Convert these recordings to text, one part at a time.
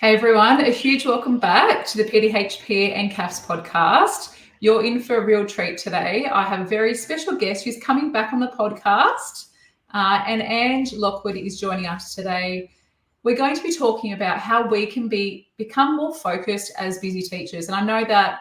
Hey everyone, a huge welcome back to the PDHP and CAFS podcast. You're in for a real treat today. I have a very special guest who's coming back on the podcast, and Angela Lockwood is joining us today. We're going to be talking about how we can become more focused as busy teachers. And I know that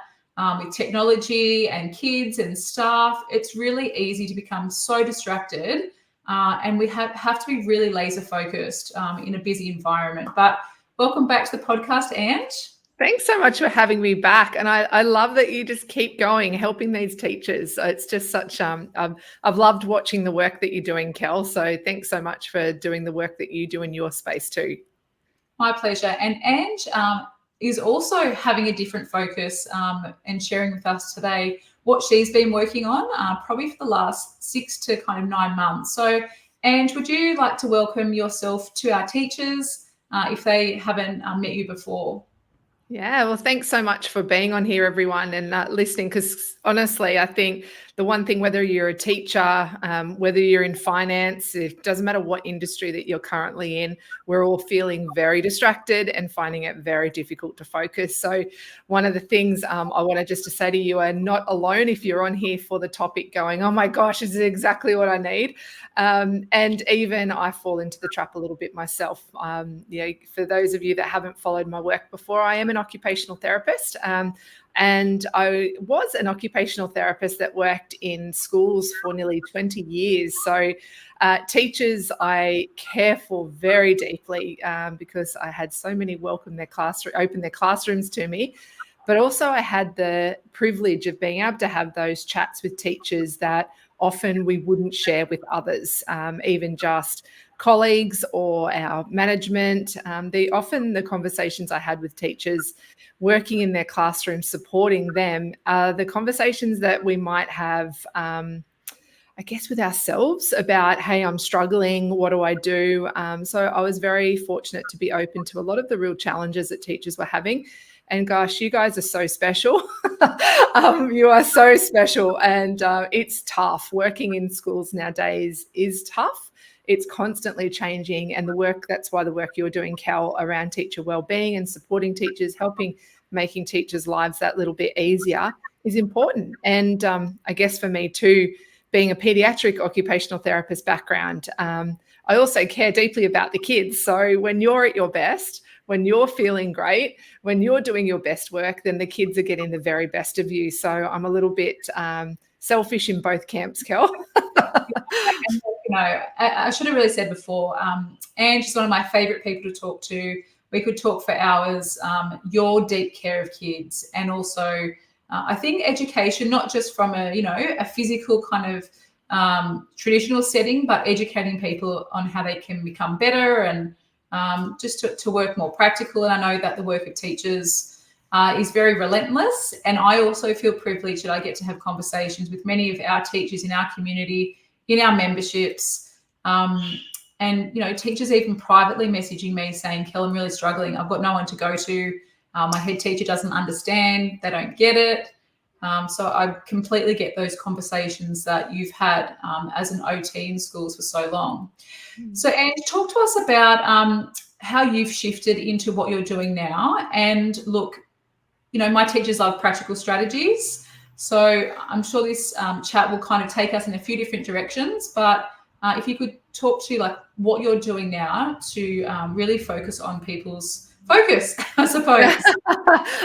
with technology and kids and staff, it's really easy to become so distracted, and we have to be really laser focused in a busy environment. But welcome back to the podcast, Ange. Thanks so much for having me back. And I love that you just keep going, helping these teachers. It's just such, I've loved watching the work that you're doing, Kel. So thanks so much for doing the work that you do in your space too. My pleasure. And Ange is also having a different focus and sharing with us today what she's been working on probably for the last 6 to kind of 9 months. So Ange, would you like to welcome yourself to our teachers if they haven't met you before? Yeah, well, thanks so much for being on here, everyone, and listening, because honestly, I think the one thing, whether you're a teacher, whether you're in finance, it doesn't matter what industry that you're currently in, we're all feeling very distracted and finding it very difficult to focus. So one of the things I wanted just to say to you, are not alone if you're on here for the topic going, oh my gosh, this is exactly what I need. And even I fall into the trap a little bit myself. For those of you that haven't followed my work before, I am an occupational therapist. And I was an occupational therapist that worked in schools for nearly 20 years. So teachers I care for very deeply because I had so many open their classrooms to me. But also I had the privilege of being able to have those chats with teachers that often we wouldn't share with others, even just colleagues or our management. The conversations I had with teachers working in their classroom, supporting them, the conversations that we might have, with ourselves about, hey, I'm struggling, what do I do? So I was very fortunate to be open to a lot of the real challenges that teachers were having. And gosh, you guys are so special. You are so special. And it's tough. Working in schools nowadays is tough. It's constantly changing. And that's why the work you're doing, Cal, around teacher wellbeing and supporting teachers, making teachers' lives that little bit easier is important. And I guess for me too, being a pediatric occupational therapist background, I also care deeply about the kids. So when you're at your best, when you're feeling great, when you're doing your best work, then the kids are getting the very best of you. So I'm a little bit selfish in both camps, Kel. I should have really said before, Ange is one of my favourite people to talk to. We could talk for hours. Your deep care of kids, and also I think education, not just from a physical kind of traditional setting, but educating people on how they can become better and just to work more practical. And I know that the work of teachers is very relentless. And I also feel privileged that I get to have conversations with many of our teachers in our community, in our memberships. And, teachers even privately messaging me saying, Kel, I'm really struggling. I've got no one to go to. My head teacher doesn't understand. They don't get it. So I completely get those conversations that you've had as an OT in schools for so long. So, Ange, talk to us about how you've shifted into what you're doing now. And look, my teachers love practical strategies. So I'm sure this chat will kind of take us in a few different directions. But if you could talk to what you're doing now to really focus on people's focus, I suppose.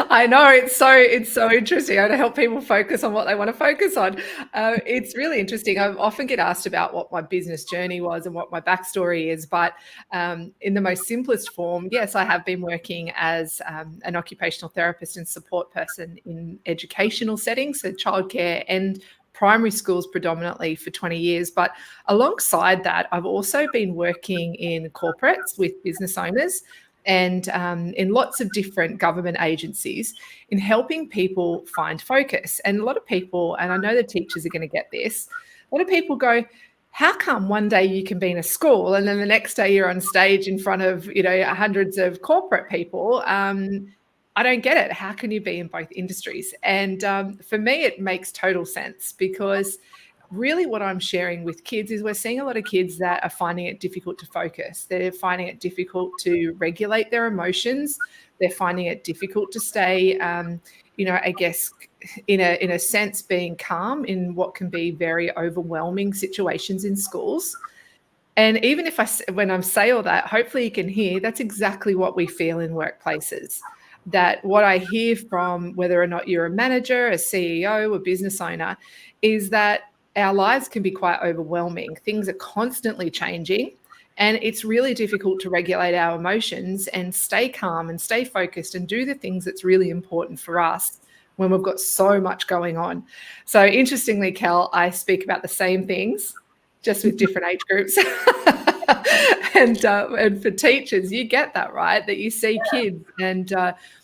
I know, it's so interesting. I want to help people focus on what they want to focus on. It's really interesting. I often get asked about what my business journey was and what my backstory is, but in the most simplest form, yes, I have been working as an occupational therapist and support person in educational settings, so childcare and primary schools predominantly for 20 years. But alongside that, I've also been working in corporates with business owners and in lots of different government agencies in helping people find focus. And a lot of people, and I know the teachers are going to get this, a lot of people go, how come one day you can be in a school and then the next day you're on stage in front of, hundreds of corporate people? I don't get it. How can you be in both industries? And for me, it makes total sense because really what I'm sharing with kids is we're seeing a lot of kids that are finding it difficult to focus. They're finding it difficult to regulate their emotions. They're finding it difficult to stay, I guess, in a sense, being calm in what can be very overwhelming situations in schools. And even if when I say all that, hopefully you can hear that's exactly what we feel in workplaces. That what I hear from whether or not you're a manager, a CEO, a business owner, is that our lives can be quite overwhelming. Things are constantly changing, and it's really difficult to regulate our emotions and stay calm and stay focused and do the things that's really important for us when we've got so much going on. So interestingly, Cal, I speak about the same things, just with different age groups. And for teachers, you get that, right? That you see kids. And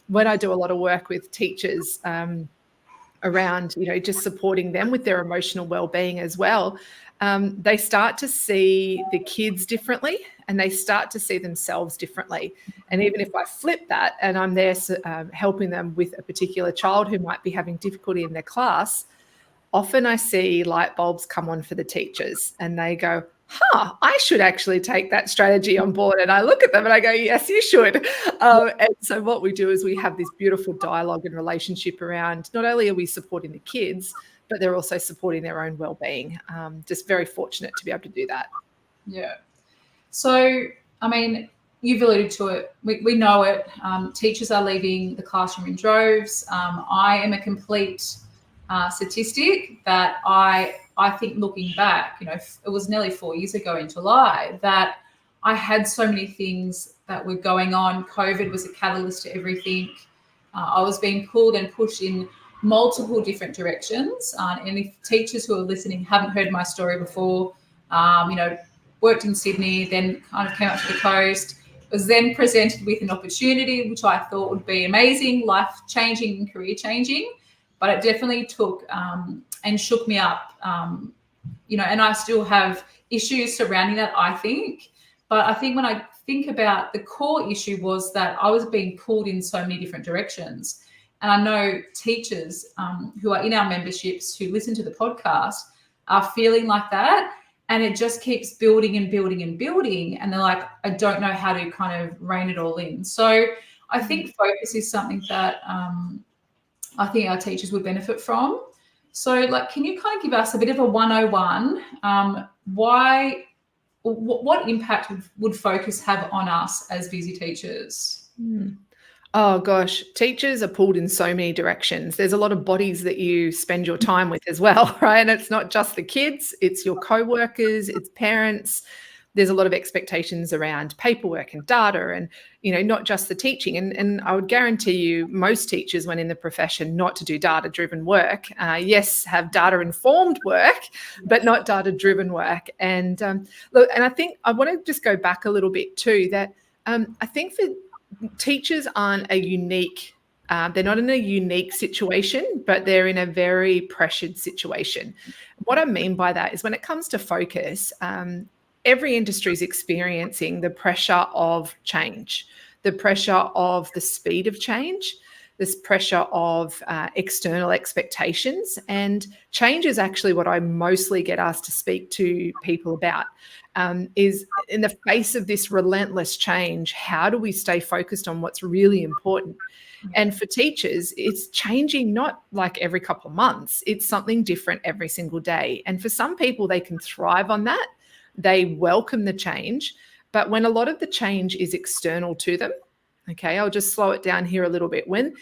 when I do a lot of work with teachers around, just supporting them with their emotional well-being as well, they start to see the kids differently and they start to see themselves differently. And even if I flip that and I'm there helping them with a particular child who might be having difficulty in their class, often I see light bulbs come on for the teachers and they go, I should actually take that strategy on board. And I look at them and I go, yes, you should. And so what we do is we have this beautiful dialogue and relationship around not only are we supporting the kids, but they're also supporting their own well-being. Just very fortunate to be able to do that. Yeah. So, I mean, you've alluded to it. We know it. Teachers are leaving the classroom in droves. I am a complete statistic that I think looking back, it was nearly 4 years ago in July that I had so many things that were going on. COVID was a catalyst to everything. I was being pulled and pushed in multiple different directions. And if teachers who are listening haven't heard my story before, worked in Sydney, then kind of came up to the coast, was then presented with an opportunity, which I thought would be amazing, life-changing and career-changing. But it definitely took and shook me up, and I still have issues surrounding that, I think. But I think when I think about the core issue was that I was being pulled in so many different directions. And I know teachers who are in our memberships who listen to the podcast are feeling like that. And it just keeps building and building and building. And they're like, I don't know how to kind of rein it all in. So I think focus is something that I think our teachers would benefit from. So, can you kind of give us a bit of a 101? What impact would focus have on us as busy teachers? Oh gosh, teachers are pulled in so many directions. There's a lot of bodies that you spend your time with as well, right? And it's not just the kids, it's your co-workers, it's parents. There's a lot of expectations around paperwork and data and, not just the teaching. And I would guarantee you most teachers went in the profession not to do data-driven work. Yes, have data-informed work, but not data-driven work. And look, and I think I want to just go back a little bit too, that I think for teachers aren't a unique, they're not in a unique situation, but they're in a very pressured situation. What I mean by that is when it comes to focus, every industry is experiencing the pressure of change, the pressure of the speed of change, this pressure of external expectations. And change is actually what I mostly get asked to speak to people about, is in the face of this relentless change, how do we stay focused on what's really important? And for teachers, it's changing not like every couple of months. It's something different every single day. And for some people, they can thrive on that. They welcome the change. But when a lot of the change is external to them, okay, I'll just slow it down here a little bit. When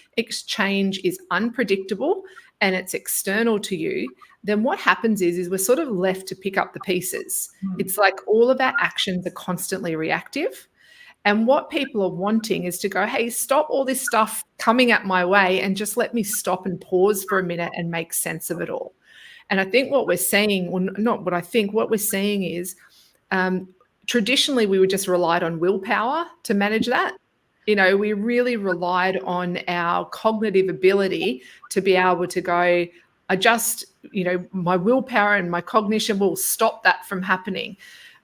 change is unpredictable and it's external to you, then what happens is we're sort of left to pick up the pieces. It's like all of our actions are constantly reactive. And what people are wanting is to go, hey, stop all this stuff coming at my way and just let me stop and pause for a minute and make sense of it all. And I think what we're seeing, well, not what I think, what we're seeing is traditionally we were just relied on willpower to manage that. We really relied on our cognitive ability to be able to go, my willpower and my cognition will stop that from happening.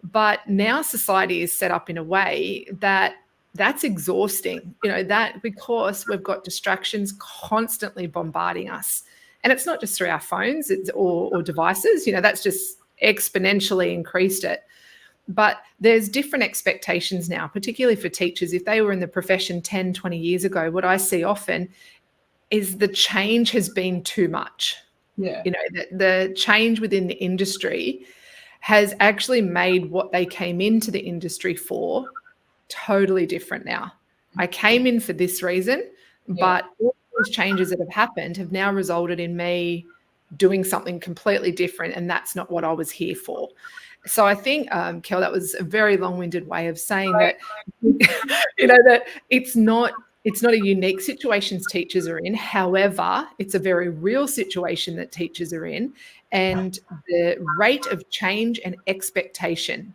But now society is set up in a way that that's exhausting, that because we've got distractions constantly bombarding us. And it's not just through our phones or devices, that's just exponentially increased it. But there's different expectations now, particularly for teachers. If they were in the profession 10, 20 years ago, what I see often is the change has been too much. Yeah. The change within the industry has actually made what they came into the industry for totally different now. I came in for this reason, but all those changes that have happened have now resulted in me doing something completely different, and that's not what I was here for. So I think, Kel, that was a very long-winded way of saying that, that it's not a unique situation teachers are in. However, it's a very real situation that teachers are in, and the rate of change and expectation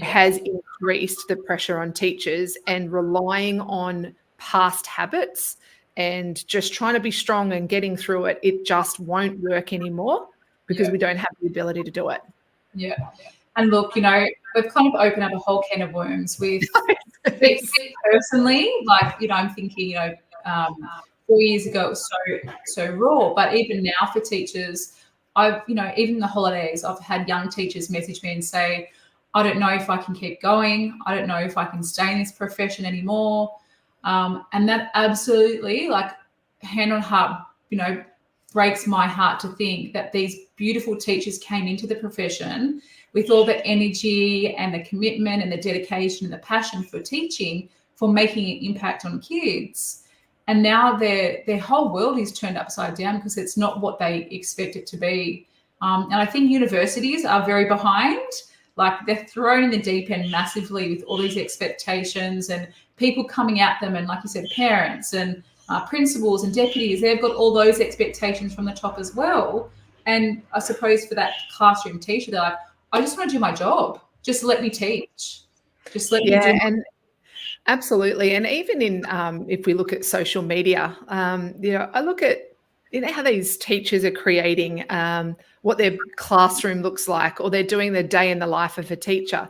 has increased the pressure on teachers, and relying on past habits and just trying to be strong and getting through it, it just won't work anymore because we don't have the ability to do it. Yeah. And look, we've kind of opened up a whole can of worms with me personally. Like, I'm thinking, 4 years ago it was so raw, but even now for teachers, I've, even the holidays, I've had young teachers message me and say, I don't know if I can keep going. I don't know if I can stay in this profession anymore. And that absolutely, like, hand on heart, breaks my heart to think that these beautiful teachers came into the profession with all the energy and the commitment and the dedication and the passion for teaching, for making an impact on kids. And now their whole world is turned upside down because it's not what they expect it to be. And I think universities are very behind. Like, they're thrown in the deep end massively with all these expectations and people coming at them. And like you said, parents and principals and deputies, they've got all those expectations from the top as well. And I suppose for that classroom teacher, they're like, I just want to do my job. Just let me teach. Just let me do. And absolutely. And even in, if we look at social media, I look at, how these teachers are creating what their classroom looks like, or they're doing their day in the life of a teacher.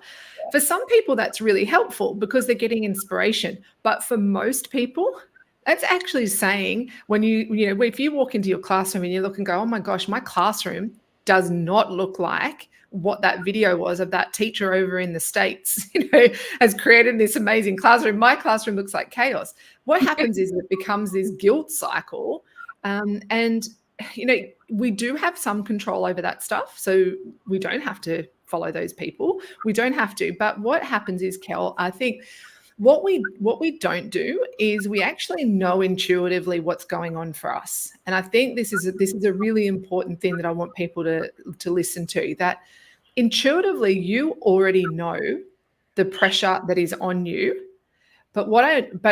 For some people, that's really helpful because they're getting inspiration. But for most people, that's actually saying when if you walk into your classroom and you look and go, oh my gosh, my classroom does not look like what that video was of that teacher over in the States, has created this amazing classroom. My classroom looks like chaos. What happens is it becomes this guilt cycle. And we do have some control over that stuff. So we don't have to follow those people. We don't have to. But what happens is, Kel, I think what we don't do is we actually know intuitively what's going on for us. And I think this is a really important thing that I want people to listen to, that intuitively you already know the pressure that is on you, but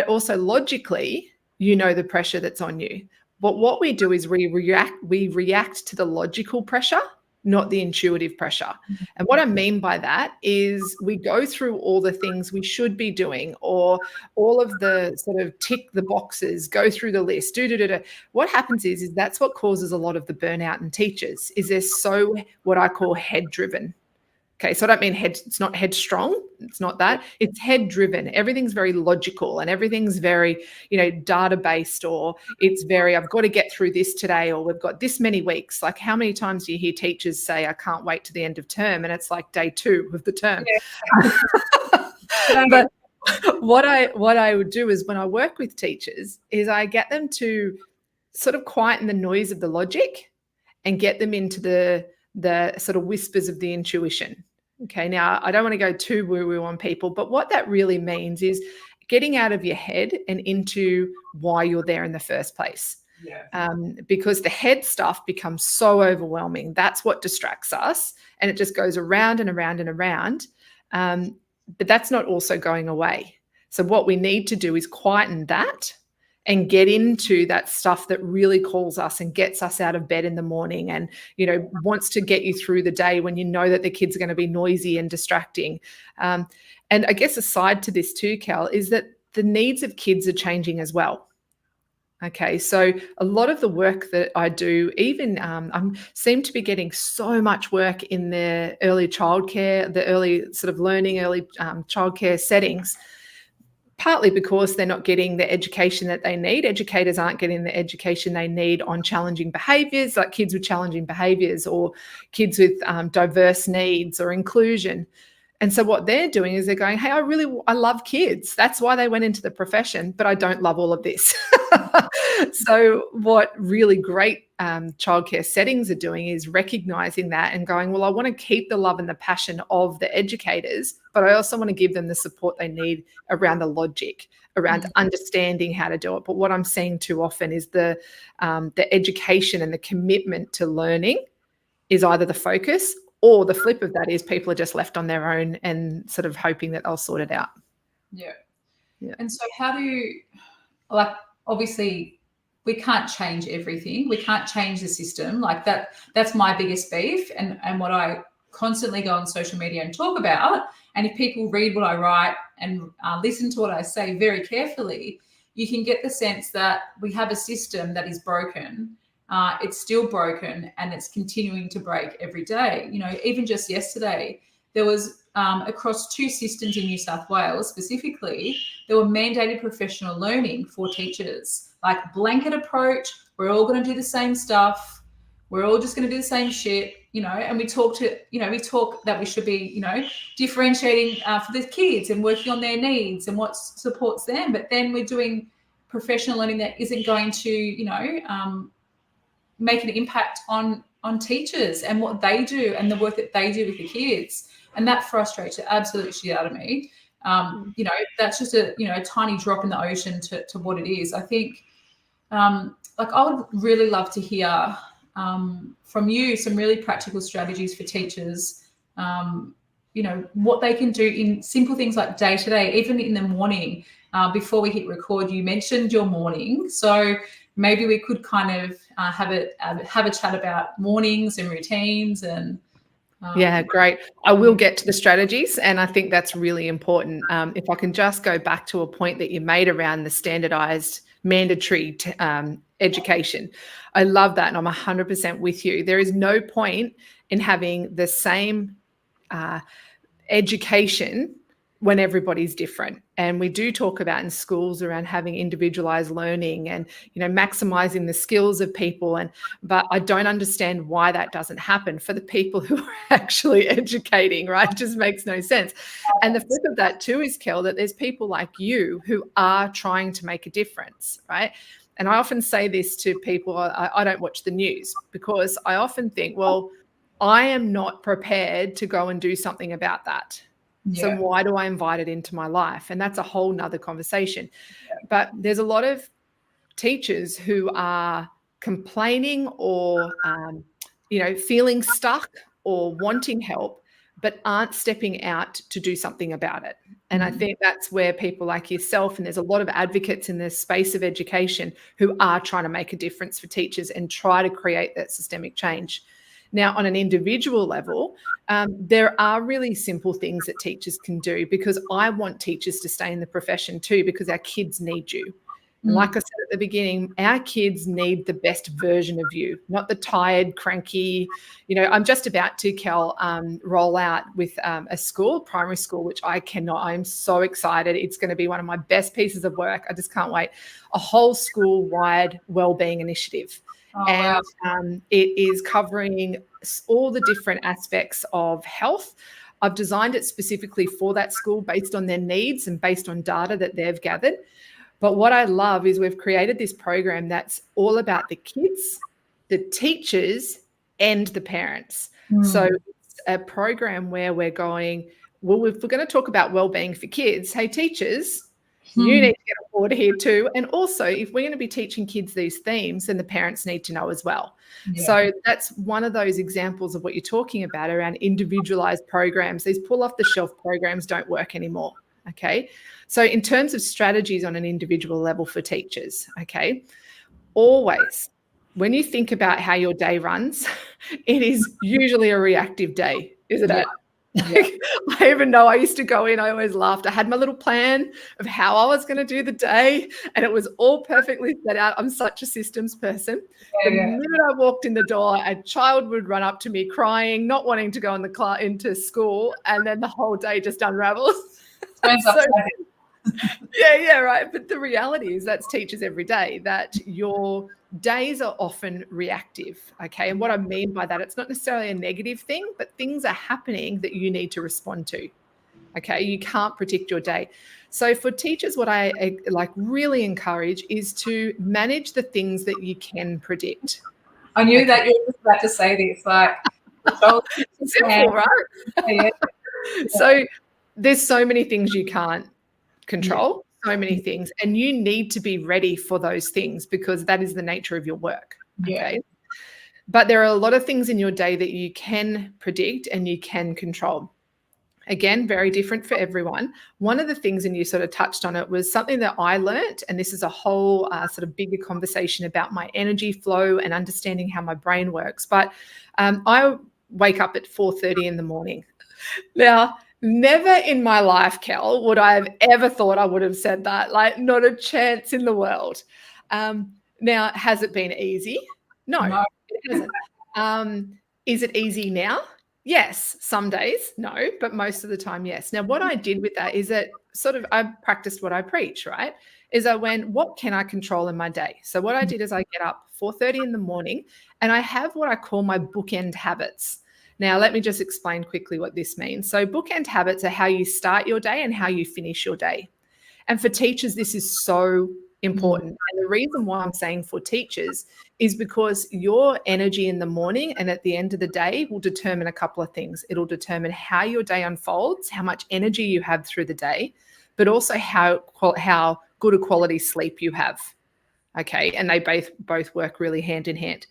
also logically, the pressure that's on you. But what we do is we react to the logical pressure, not the intuitive pressure. And what I mean by that is we go through all the things we should be doing, or all of the sort of tick the boxes, go through the list, What happens is that's what causes a lot of the burnout in teachers, is they're so what I call head driven. Okay, so I don't mean it's not headstrong. It's not that. It's head driven. Everything's very logical and everything's very, data based, or it's very, I've got to get through this today, or we've got this many weeks. Like, how many times do you hear teachers say, I can't wait to the end of term? And it's like day 2 of the term. Yeah. But what I would do is, when I work with teachers, is I get them to sort of quieten the noise of the logic and get them into the sort of whispers of the intuition. Okay, now I don't want to go too woo-woo on people, but what that really means is getting out of your head and into why you're there in the first place. Yeah. Because the head stuff becomes so overwhelming. That's what distracts us, and it just goes around and around and around. But that's not also going away. So what we need to do is quieten that and get into that stuff that really calls us and gets us out of bed in the morning, and, wants to get you through the day when you know that the kids are going to be noisy and distracting. And I guess aside to this too, Cal, is that the needs of kids are changing as well. Okay, so a lot of the work that I do, even I seem to be getting so much work in the early childcare, the early sort of learning, early childcare settings. partly because they're not getting the education that they need. Educators aren't getting the education they need on challenging behaviours, like kids with challenging behaviours or kids with diverse needs or inclusion. And so what they're doing is they're going, hey, I love kids. That's why they went into the profession, but I don't love all of this. So what really great childcare settings are doing is recognizing that and going, well, I want to keep the love and the passion of the educators, but I also want to give them the support they need around the logic, around understanding how to do it. But what I'm seeing too often is the education and the commitment to learning is either the focus, or the flip of that is people are just left on their own and sort of hoping that they'll sort it out. Yeah. And so how do you, like, obviously we can't change everything. We can't change the system. Like that's my biggest beef and what I constantly go on social media and talk about. And if people read what I write and listen to what I say very carefully, you can get the sense that we have a system that is broken. It's still broken and it's continuing to break every day. You know, even just yesterday, there was across 2 systems in New South Wales specifically, there were mandated professional learning for teachers, like blanket approach. We're all going to do the same stuff. We're all just going to do the same shit, you know, and we talk that we should be, you know, differentiating for the kids and working on their needs and what supports them. But then we're doing professional learning that isn't going to, you know, make an impact on teachers and what they do and the work that they do with the kids. And that frustrates the absolute shit out of me. You know, that's just a tiny drop in the ocean to what it is. I think, like, I would really love to hear from you some really practical strategies for teachers, you know, what they can do in simple things like day to day, even in the morning. Before we hit record, you mentioned your morning. So maybe we could kind of have a chat about mornings and routines and yeah, great. I will get to the strategies, and I think that's really important. If I can just go back to a point that you made around the standardized mandatory education. I love that, and I'm 100% with you. There is no point in having the same education when everybody's different. And we do talk about in schools around having individualized learning and, you know, maximizing the skills of people. But I don't understand why that doesn't happen for the people who are actually educating, right? It just makes no sense. And the flip of that too is, Kel, that there's people like you who are trying to make a difference, right? And I often say this to people, I don't watch the news because I often think, well, I am not prepared to go and do something about that. Yeah. So why do I invite it into my life? And that's a whole nother conversation. Yeah. But there's a lot of teachers who are complaining or, you know, feeling stuck or wanting help, but aren't stepping out to do something about it. And I think that's where people like yourself, and there's a lot of advocates in this space of education who are trying to make a difference for teachers and try to create that systemic change. Now, on an individual level, there are really simple things that teachers can do, because I want teachers to stay in the profession too, because our kids need you. And like I said at the beginning, our kids need the best version of you, not the tired, cranky. You know, I'm just about to, Kel, roll out with a school, primary school, which I cannot. I'm so excited. It's going to be one of my best pieces of work. I just can't wait. A whole school-wide wellbeing initiative. And it is covering all the different aspects of health. I've designed it specifically for that school based on their needs and based on data that they've gathered. But what I love is we've created this program that's all about the kids, the teachers, and the parents. So it's a program where we're going, well, if we're going to talk about wellbeing for kids, hey, teachers, you need to get on board here too. And also, if we're going to be teaching kids these themes, then the parents need to know as well. Yeah. So that's one of those examples of what you're talking about around individualized programs. These pull-off-the-shelf programs don't work anymore, okay? So in terms of strategies on an individual level for teachers, okay, always, when you think about how your day runs, it is usually a reactive day, isn't it? Yeah. I even know I used to go in, I always laughed. I had my little plan of how I was going to do the day, and it was all perfectly set out. I'm such a systems person. The minute I walked in the door, a child would run up to me crying, not wanting to go into school, and then the whole day just unravels. Yeah, right. But the reality is that's teachers every day, that your days are often reactive. Okay. And what I mean by that, it's not necessarily a negative thing, but things are happening that you need to respond to. Okay. You can't predict your day. So for teachers, what I like really encourage is to manage the things that you can predict. I knew Okay. that you were just about to say this, like, control Simple, right? yeah. So there's so many things you can't control, so many Yeah. things, and you need to be ready for those things because that is the nature of your work. Yeah. Okay. But there are a lot of things in your day that you can predict and you can control. Again, very different for everyone. One of the things, and you sort of touched on it, was something that I learnt, and this is a whole sort of bigger conversation about my energy flow and understanding how my brain works. But I wake up at 4:30 in the morning. Now, never in my life, Kel, would I have ever thought I would have said that. Like, not a chance in the world. Now, has it been easy? No, No. it hasn't. Is it easy now? Yes, some days, no, but most of the time, yes. Now, what I did with that is that sort of I practiced what I preach, right? Is I went, what can I control in my day? So what I did is I get up 4:30 in the morning and I have what I call my bookend habits. Now, let me just explain quickly what this means. So bookend habits are how you start your day and how you finish your day. And for teachers, this is so important. And the reason why I'm saying for teachers is because your energy in the morning and at the end of the day will determine a couple of things. It'll determine how your day unfolds, how much energy you have through the day, but also how good a quality sleep you have. Okay. And they both work really hand in hand.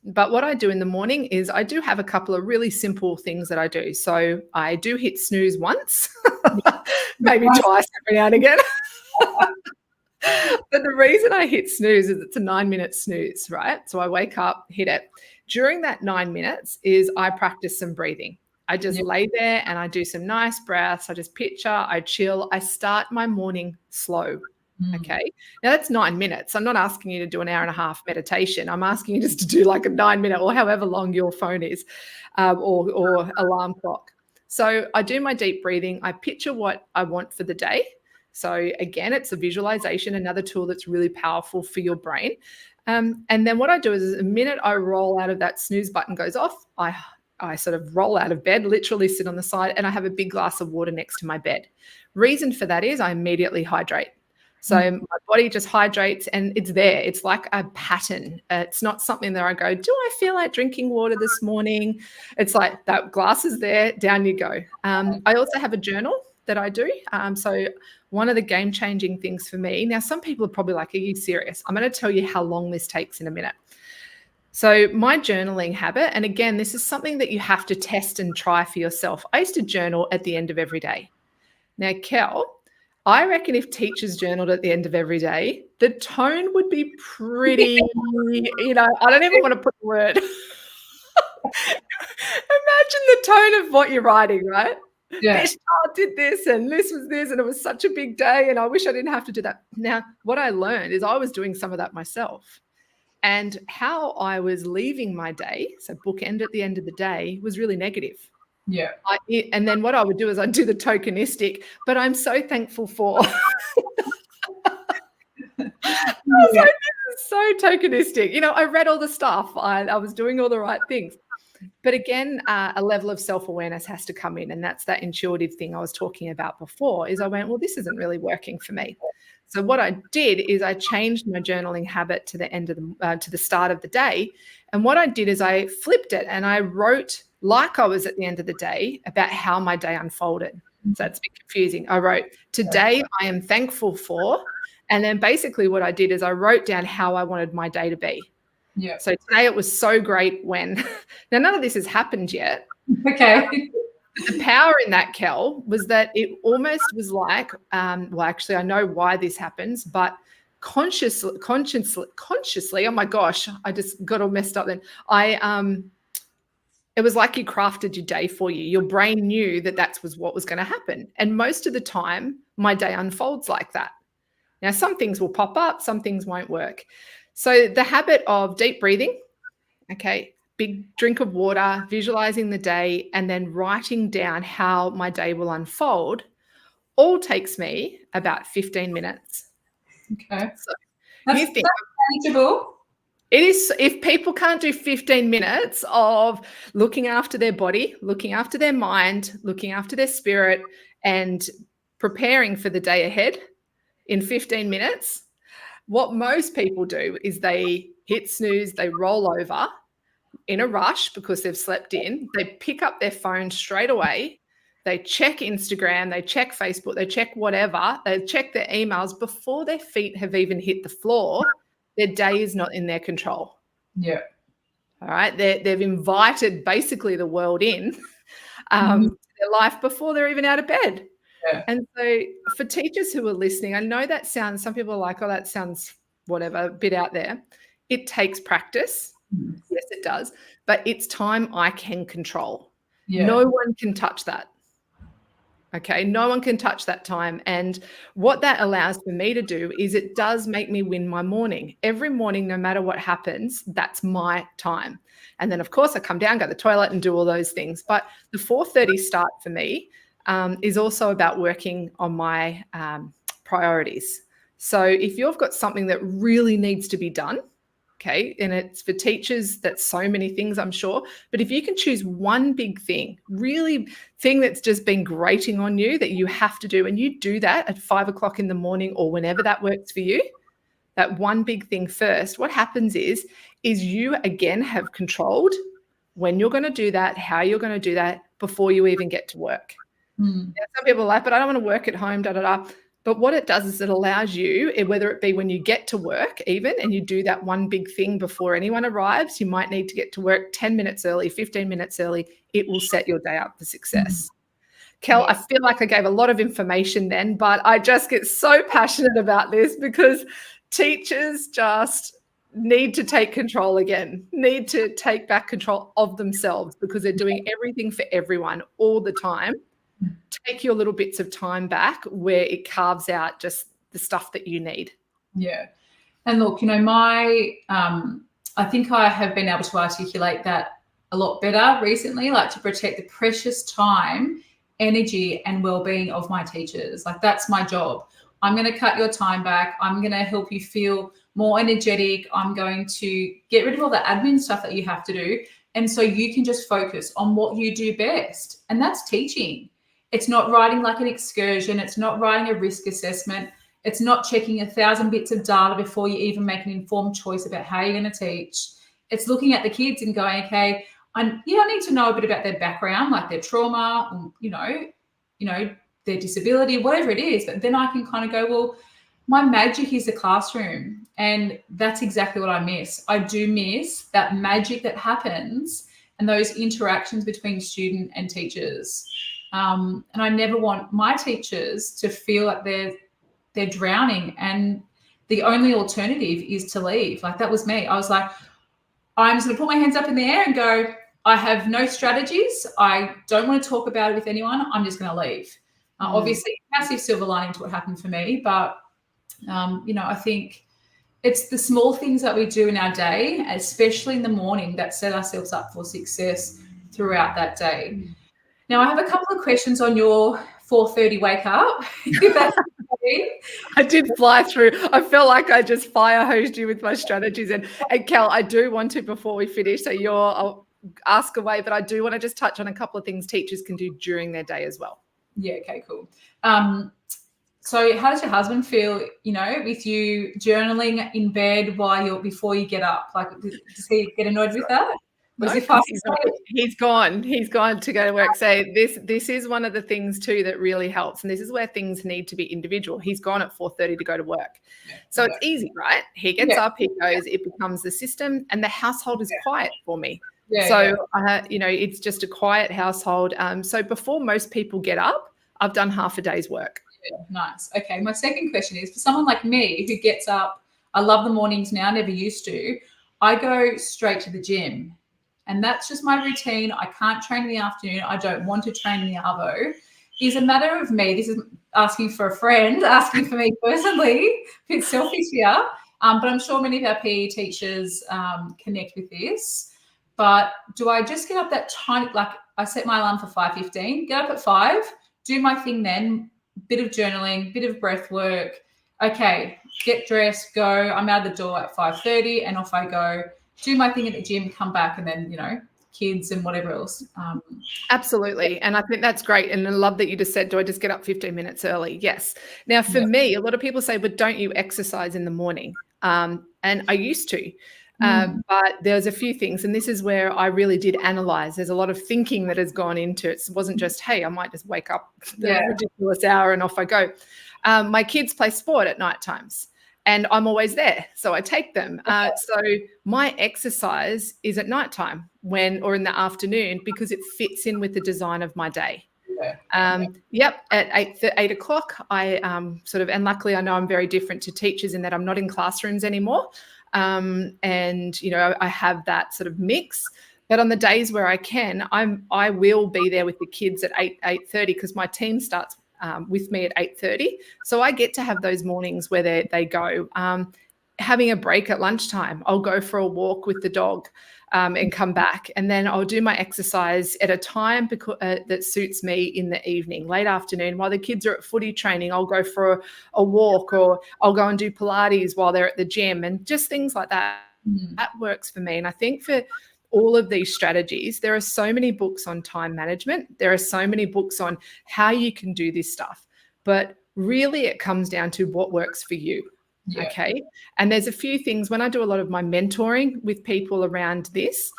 But what I do in the morning is I do have a couple of really simple things that I do. So I do hit snooze once, maybe twice every now and again. But the reason I hit snooze is it's a 9-minute snooze, right? So I wake up, hit it. During that 9 minutes is I practice some breathing. I just lay there and I do some nice breaths. I just picture, I chill. I start my morning slow. Okay. Now that's 9 minutes. I'm not asking you to do an hour and a half meditation. I'm asking you just to do like a 9-minute or however long your phone is, or alarm clock. So I do my deep breathing. I picture what I want for the day. So again, it's a visualization, another tool that's really powerful for your brain. And then what I do is the minute I roll out of that snooze button goes off, I sort of roll out of bed, literally sit on the side, and I have a big glass of water next to my bed. Reason for that is I immediately hydrate. So my body just hydrates and it's there. It's like a pattern. It's not something that I go, do I feel like drinking water this morning? It's like that glass is there, down you go. I also have a journal that I do. So one of the game-changing things for me, now some people are probably like, are you serious? I'm going to tell you how long this takes in a minute. So my journaling habit, and again, this is something that you have to test and try for yourself. I used to journal at the end of every day. Now, Kel, I reckon if teachers journaled at the end of every day, the tone would be pretty, I don't even want to put the word. Imagine the tone of what you're writing, right? Yeah. This child did this and this was this and it was such a big day and I wish I didn't have to do that. Now, what I learned is I was doing some of that myself. And how I was leaving my day, so bookend at the end of the day, was really negative. Yeah. And then what I would do is I'd do the tokenistic, but I'm so thankful for. I was like, this is so tokenistic. I read all the stuff. I was doing all the right things. But again, a level of self-awareness has to come in. And that's that intuitive thing I was talking about before, is I went, well, this isn't really working for me. So what I did is I changed my journaling habit to the end of to the start of the day. And what I did is I flipped it and I wrote like I was at the end of the day about how my day unfolded. So that's a bit confusing. I wrote, today I am thankful for. And then basically what I did is I wrote down how I wanted my day to be. Yeah. So today it was so great when, now none of this has happened yet. Okay. The power in that, Kel, was that it almost was like, well, actually, I know why this happens, but consciously, oh my gosh, I just got all messed up then. It was like you crafted your day for you. Your brain knew that was what was going to happen. And most of the time, my day unfolds like that. Now, some things will pop up, some things won't work. So the habit of deep breathing, okay, big drink of water, visualizing the day, and then writing down how my day will unfold all takes me about 15 minutes. Okay. So That's you think manageable. it is, if people can't do 15 minutes of looking after their body, looking after their mind, looking after their spirit, and preparing for the day ahead in 15 minutes, what most people do is they hit snooze, they roll over in a rush because they've slept in, they pick up their phone straight away, they check Instagram, they check Facebook, they check whatever, they check their emails before their feet have even hit the floor. Their day is not in their control. Yeah. All right. They've invited basically the world in Mhm. to their life before they're even out of bed. Yeah. And so for teachers who are listening, I know that sounds, some people are like, oh, that sounds whatever, a bit out there. It takes practice. Mhm. Yes, it does. But it's time I can control. Yeah. No one can touch that. Okay, no one can touch that time. And what that allows for me to do is it does make me win my morning. Every morning, no matter what happens, that's my time. And then, of course, I come down, go to the toilet and do all those things. But the 4:30 start for me is also about working on my priorities. So if you've got something that really needs to be done, okay, and it's for teachers, that's so many things, I'm sure. But if you can choose one big thing, really thing that's just been grating on you that you have to do, and you do that at 5 o'clock in the morning or whenever that works for you, that one big thing first, what happens is you again have controlled when you're going to do that, how you're going to do that before you even get to work. Mm. Now, some people are like, but I don't want to work at home, da, da, da. But what it does is it allows you, whether it be when you get to work even, and you do that one big thing before anyone arrives, you might need to get to work 10 minutes early, 15 minutes early. It will set your day up for success. Kel, I feel like I gave a lot of information then, but I just get so passionate about this because teachers just need to take control again, need to take back control of themselves because they're doing everything for everyone all the time. Take your little bits of time back where it carves out just the stuff that you need. Yeah. And look, I think I have been able to articulate that a lot better recently, like to protect the precious time, energy, and well-being of my teachers. Like that's my job. I'm going to cut your time back. I'm going to help you feel more energetic. I'm going to get rid of all the admin stuff that you have to do. And so you can just focus on what you do best. And that's teaching. It's not writing like an excursion. It's not writing a risk assessment. It's not checking 1,000 bits of data before you even make an informed choice about how you're going to teach. It's looking at the kids and going, okay, I need to know a bit about their background, like their trauma, their disability, whatever it is. But then I can kind of go, well, my magic is the classroom. And that's exactly what I miss. I do miss that magic that happens and those interactions between student and teachers. And I never want my teachers to feel like they're drowning and the only alternative is to leave. Like that was me. I was like, I'm just going to put my hands up in the air and go, I have no strategies. I don't want to talk about it with anyone. I'm just going to leave. Obviously, massive silver lining to what happened for me. But, I think it's the small things that we do in our day, especially in the morning, that set ourselves up for success throughout that day. Now, I have a couple of questions on your 4:30 wake up. If that's okay. I did fly through. I felt like I just fire hosed you with my strategies. And Kel, I do want to, before we finish, so I'll ask away, but I do want to just touch on a couple of things teachers can do during their day as well. Yeah, okay, cool. So how does your husband feel, with you journaling in bed before you get up? Like, does he get annoyed with that? No, he's gone to go to work. So this is one of the things too that really helps, and this is where things need to be individual. He's gone at 4:30 to go to work, so it's easy, right? He gets up, he goes, it becomes the system, and the household is quiet for me. It's just a quiet household. So before most people get up, I've done half a day's work. Yeah, nice. Okay, my second question is for someone like me who gets up. I love the mornings now, never used to. I go straight to the gym. And that's just my routine. I can't train in the afternoon. I don't want to train in the arvo. Is a matter of me. This is asking for a friend, asking for me personally. A bit selfish here. But I'm sure many of our PE teachers connect with this. But do I just get up that tiny, like I set my alarm for 5:15, get up at 5, do my thing then, bit of journaling, bit of breath work. Okay, get dressed, go. I'm out of the door at 5:30 and off I go. Do my thing at the gym, come back, and then, kids and whatever else. Absolutely. And I think that's great. And I love that you just said, do I just get up 15 minutes early? Yes. Now, for me, a lot of people say, but don't you exercise in the morning? And I used to. But there's a few things, and this is where I really did analyze. There's a lot of thinking that has gone into it. It wasn't just, hey, I might just wake up the ridiculous hour and off I go. My kids play sport at night times, and I'm always there. So I take them. So my exercise is at nighttime or in the afternoon, because it fits in with the design of my day. At 8 o'clock, I and luckily I know I'm very different to teachers in that I'm not in classrooms anymore. And, I have that sort of mix. But on the days where I can, I will be there with the kids at 8:30, because my team starts with me at 8:30. So I get to have those mornings where they go. Having a break at lunchtime, I'll go for a walk with the dog and come back. And then I'll do my exercise at a time that suits me in the evening, late afternoon. While the kids are at footy training, I'll go for a walk, or I'll go and do Pilates while they're at the gym, and just things like that. That works for me. And I think for all of these strategies, there are so many books on time management. There are so many books on how you can do this stuff. But really, it comes down to what works for you. Yeah. Okay. And there's a few things when I do a lot of my mentoring with people around this.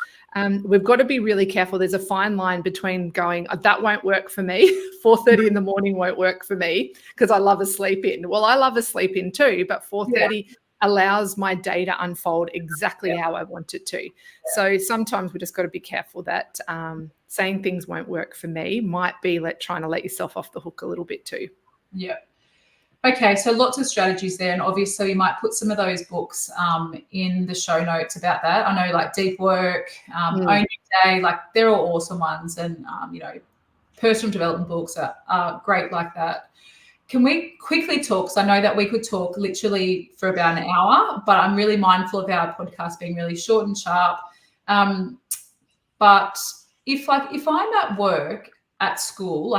We've got to be really careful. There's a fine line between going, that won't work for me. 4:30 in the morning won't work for me because I love a sleep in. Well, I love a sleep in too, but 4:30 allows my day to unfold exactly how I want it to. So sometimes we just got to be careful that saying things won't work for me might be trying to let yourself off the hook a little bit too. Yeah. Okay, so lots of strategies there, and obviously you might put some of those books in the show notes about that. I know, like Deep Work, Own Your Day, they're all awesome ones, and personal development books are great like that. Can we quickly talk? Because I know that we could talk literally for about an hour, but I'm really mindful of our podcast being really short and sharp. But if I'm at work, at school,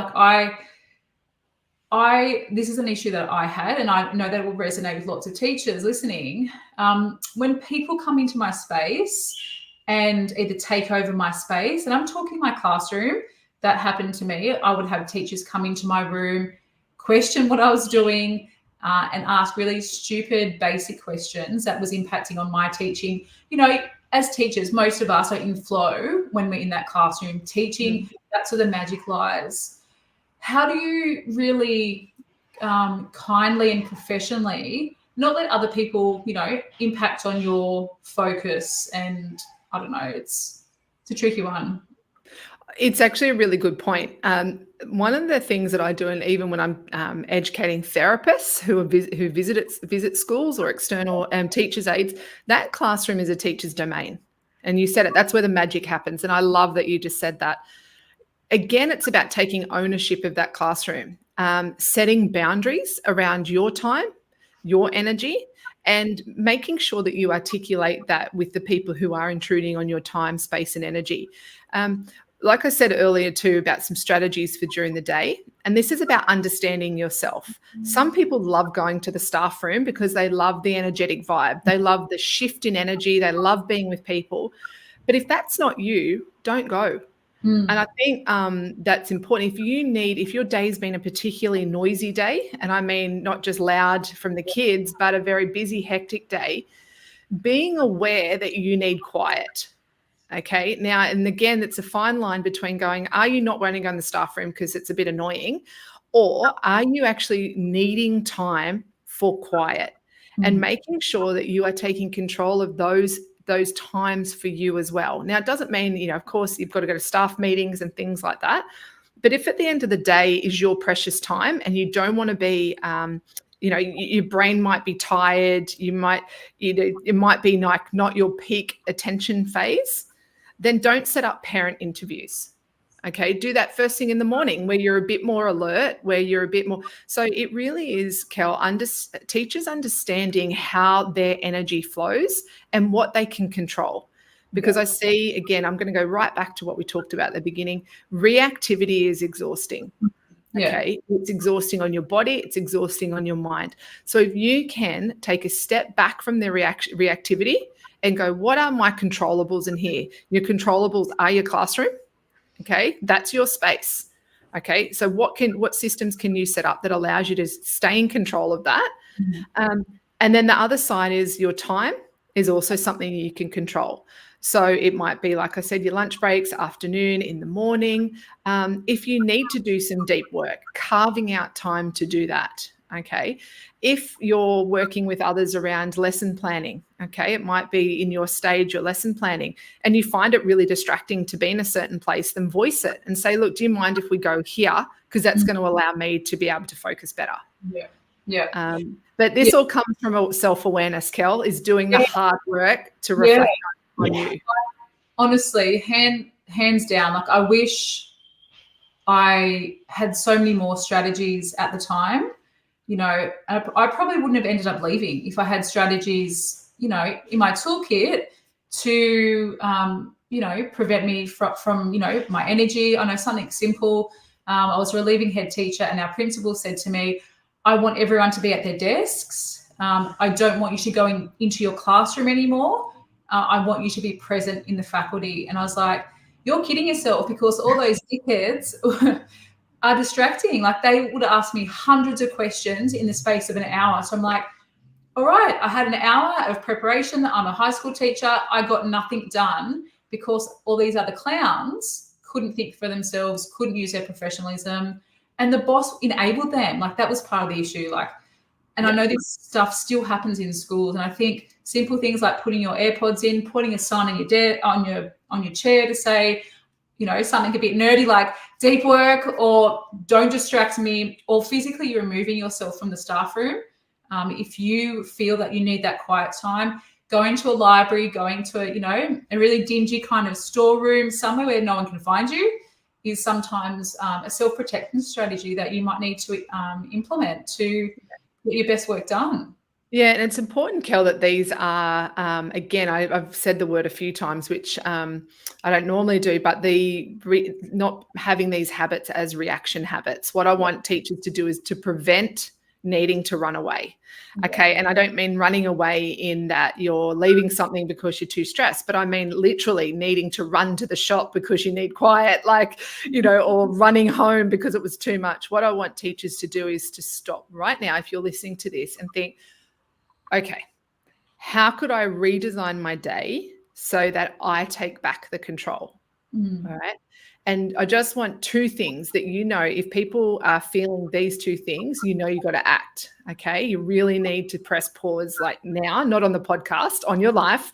this is an issue that I had, and I know that will resonate with lots of teachers listening. When people come into my space and either take over my space, and I'm talking my classroom, that happened to me. I would have teachers come into my room, question what I was doing, and ask really stupid, basic questions that was impacting on my teaching. As teachers, most of us are in flow when we're in that classroom teaching. That's where the magic lies. How do you really kindly and professionally not let other people, impact on your focus? And I don't know, it's a tricky one. It's actually a really good point. One of the things that I do, and even when I'm educating therapists who visit schools or external teachers' aides, that classroom is a teacher's domain. And you said it, that's where the magic happens. And I love that you just said that. Again, it's about taking ownership of that classroom, setting boundaries around your time, your energy, and making sure that you articulate that with the people who are intruding on your time, space, and energy. Like I said earlier too, about some strategies for during the day. And this is about understanding yourself. Some people love going to the staff room because they love the energetic vibe. They love the shift in energy. They love being with people. But if that's not you, don't go. And I think that's important. If your day's been a particularly noisy day, and I mean not just loud from the kids, but a very busy, hectic day, being aware that you need quiet. Okay. Now, and again, it's a fine line between going, are you not wanting to go in the staff room because it's a bit annoying, or are you actually needing time for quiet and making sure that you are taking control of those times for you as well. Now, it doesn't mean, of course, you've got to go to staff meetings and things like that. But if at the end of the day is your precious time and you don't want to be, your brain might be tired, it might be not your peak attention phase, then don't set up parent interviews. Okay, do that first thing in the morning where you're a bit more alert, where you're a bit more. So it really is, Kel, teachers understanding how their energy flows and what they can control. Because I see, again, I'm going to go right back to what we talked about at the beginning. Reactivity is exhausting. Okay. It's exhausting on your body. It's exhausting on your mind. So if you can take a step back from the reactivity and go, what are my controllables in here? Your controllables are your classroom. Okay. That's your space. Okay. So what systems can you set up that allows you to stay in control of that? And then the other side is your time is also something you can control. So it might be, like I said, your lunch breaks, afternoon, in the morning. If you need to do some deep work, carving out time to do that. Okay. If you're working with others around lesson planning, okay, it might be in your stage, your lesson planning, and you find it really distracting to be in a certain place, then voice it and say, look, do you mind if we go here? Because that's going to allow me to be able to focus better. But this all comes from a self-awareness, Kel, is doing the hard work to reflect on you. Honestly, hands down, like I wish I had so many more strategies at the time. You know, I probably wouldn't have ended up leaving if I had strategies, you know, in my toolkit to, you know, prevent me from, you know, my energy. I know something simple. I was a relieving head teacher and our principal said to me, I want everyone to be at their desks. I don't want you to go into your classroom anymore. I want you to be present in the faculty. And I was like, you're kidding yourself, because all those dickheads are distracting. Like, they would ask me hundreds of questions in the space of an hour. So I'm like, all right, I had an hour of preparation. I'm a high school teacher. I got nothing done because all these other clowns couldn't think for themselves, couldn't use their professionalism. And the boss enabled them. Like, that was part of the issue. Like, and I know this stuff still happens in schools. And I think simple things like putting your AirPods in, putting a sign on your chair to say, you know, something a bit nerdy like deep work or don't distract me, or physically removing yourself from the staff room. If you feel that you need that quiet time, going to a library, going to, you know, a really dingy kind of storeroom, somewhere where no one can find you, is sometimes a self-protection strategy that you might need to implement to get your best work done. Yeah, and it's important, Kel, that these are, again, I've said the word a few times, which I don't normally do, but not having these habits as reaction habits. What I want teachers to do is to prevent needing to run away. Okay. And I don't mean running away in that you're leaving something because you're too stressed, but I mean literally needing to run to the shop because you need quiet, like, you know, or running home because it was too much. What I want teachers to do is to stop right now, if you're listening to this, and think, okay, how could I redesign my day so that I take back the control? All right. And I just want two things that, you know, if people are feeling these two things, you know, you got to act. Okay. You really need to press pause, like now, not on the podcast, on your life.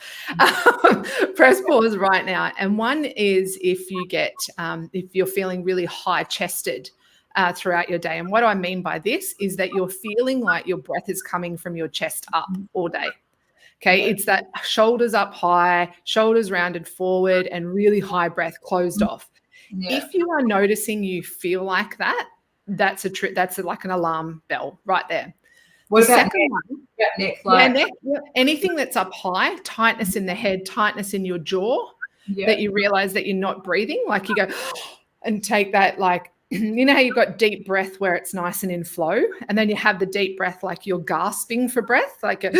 Press pause right now. And one is if you're feeling really high chested throughout your day. And what I mean by this is that you're feeling like your breath is coming from your chest up all day. Okay. It's that shoulders up high, shoulders rounded forward, and really high breath closed off. If you are noticing you feel like that, that's like an alarm bell right there. What about neck? Neck, anything that's up high, tightness in the head, tightness in your jaw, that you realize that you're not breathing, like you go and take that, like, you know how you've got deep breath where it's nice and in flow, and then you have the deep breath like you're gasping for breath, like a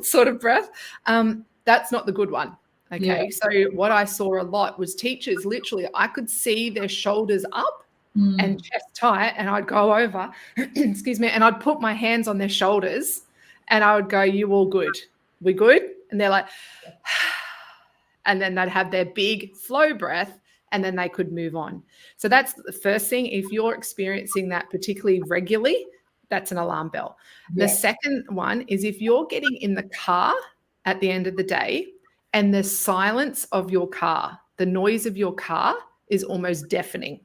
sort of breath. That's not the good one. Okay. So what I saw a lot was teachers, literally, I could see their shoulders up and chest tight, and I'd go over, excuse me, and I'd put my hands on their shoulders and I would go, you all good? We good? And they're like, and then they'd have their big flow breath, and then they could move on. So that's the first thing. If you're experiencing that particularly regularly, that's an alarm bell. The second one is if you're getting in the car at the end of the day and the silence of your car, the noise of your car is almost deafening.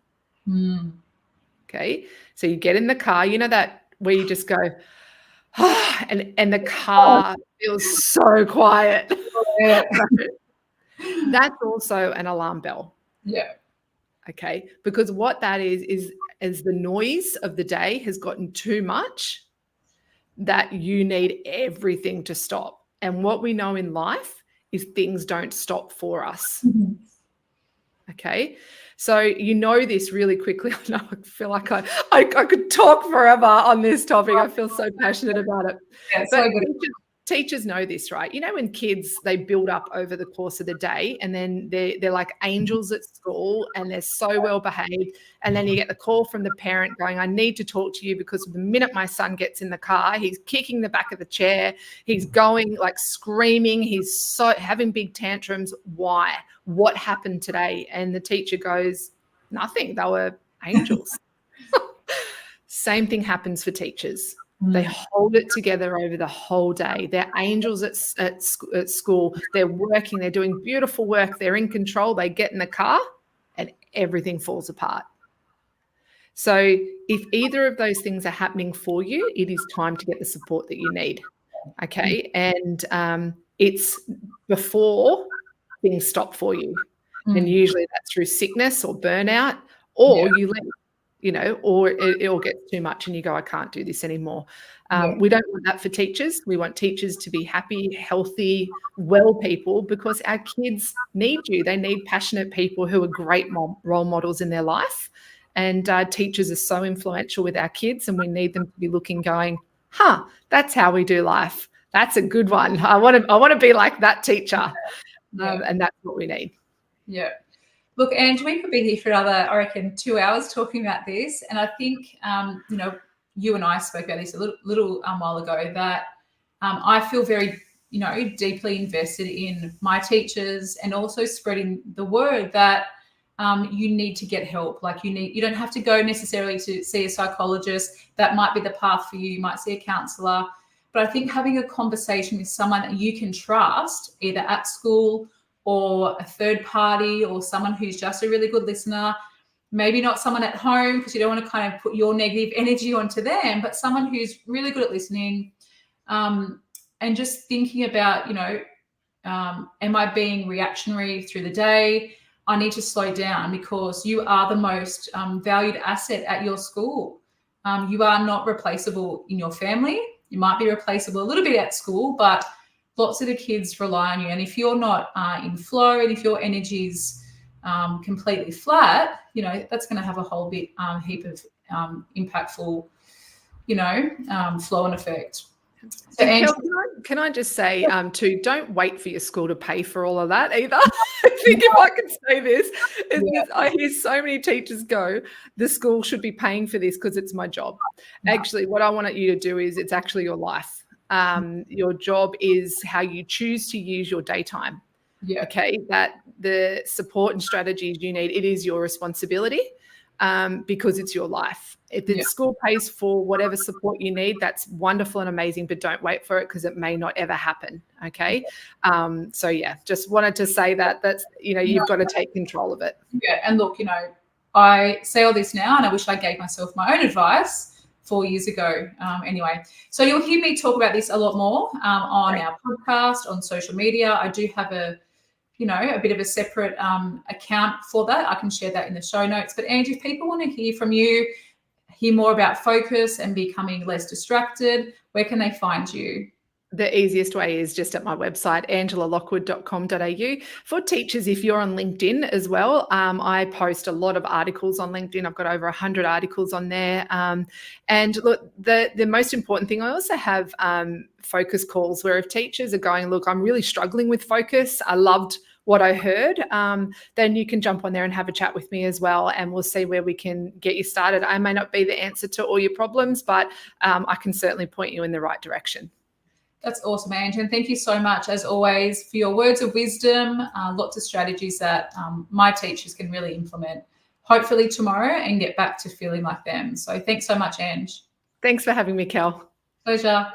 Okay. So you get in the car, you know, that where you just go, and the car feels so quiet. That's also an alarm bell. Okay. Because what that is the noise of the day has gotten too much, that you need everything to stop. And what we know in life is things don't stop for us. Okay. So you know this really quickly. I know, I feel like I could talk forever on this topic. I feel so passionate about it. Yeah, But so good. teachers know this, right? You know, when kids, they build up over the course of the day, and then they're like angels at school, and they're so well behaved. And then you get the call from the parent going, I need to talk to you because the minute my son gets in the car, he's kicking the back of the chair. He's going like screaming. He's so having big tantrums. Why? What happened today? And the teacher goes, nothing. They were angels. Same thing happens for teachers. They hold it together over the whole day. They're angels at school. They're working. They're doing beautiful work. They're in control. They get in the car and everything falls apart. So if either of those things are happening for you, it is time to get the support that you need. Okay. And it's before things stop for you. And usually that's through sickness or burnout, or you leave. You know, or it all gets too much and you go, I can't do this anymore. We don't want that for teachers. We want teachers to be happy, healthy, well people, because our kids need you. They need passionate people who are great role models in their life. And teachers are so influential with our kids, and we need them to be looking, going, that's how we do life. That's a good one. I want to be like that teacher. And that's what we need. Yeah. Look, Angie, we could be here for another, I reckon, 2 hours talking about this. And I think, you know, you and I spoke about this a little while ago, that I feel very, you know, deeply invested in my teachers, and also spreading the word that you need to get help. Like you don't have to go necessarily to see a psychologist. That might be the path for you. You might see a counselor. But I think having a conversation with someone that you can trust, either at school or a third party, or someone who's just a really good listener, maybe not someone at home because you don't want to kind of put your negative energy onto them, but someone who's really good at listening, and just thinking about, you know, am I being reactionary through the day? I need to slow down, because you are the most valued asset at your school. You are not replaceable in your family. You might be replaceable a little bit at school, but lots of the kids rely on you. And if you're not in flow, and if your energy's completely flat, you know, that's going to have a whole heap of impactful, you know, flow and effect. So, Angela, can I just say, too, don't wait for your school to pay for all of that either. I think if I can say this, I hear so many teachers go, the school should be paying for this because it's my job. Actually, what I want you to do is, it's actually your life. Your job is how you choose to use your daytime. Okay, that the support and strategies you need, it is your responsibility, because it's your life. If the school pays for whatever support you need, that's wonderful and amazing, but don't wait for it, because it may not ever happen. Okay. So yeah, just wanted to say that's, you know, you've got to take control of it. Yeah. And look, you know, I say all this now, and I wish I gave myself my own advice 4 years ago. Anyway, so you'll hear me talk about this a lot more on our podcast, on social media. I do have a bit of a separate account for that. I can share that in the show notes. But Angie, if people want to hear from you, hear more about focus and becoming less distracted, where can they find you? The easiest way is just at my website, angelalockwood.com.au. For teachers, if you're on LinkedIn as well, I post a lot of articles on LinkedIn. I've got over 100 articles on there. And look, the most important thing, I also have focus calls where if teachers are going, look, I'm really struggling with focus, I loved what I heard, then you can jump on there and have a chat with me as well, and we'll see where we can get you started. I may not be the answer to all your problems, but I can certainly point you in the right direction. That's awesome, Angie. And thank you so much, as always, for your words of wisdom, lots of strategies that my teachers can really implement, hopefully tomorrow, and get back to feeling like them. So thanks so much, Ange. Thanks for having me, Kel. Pleasure.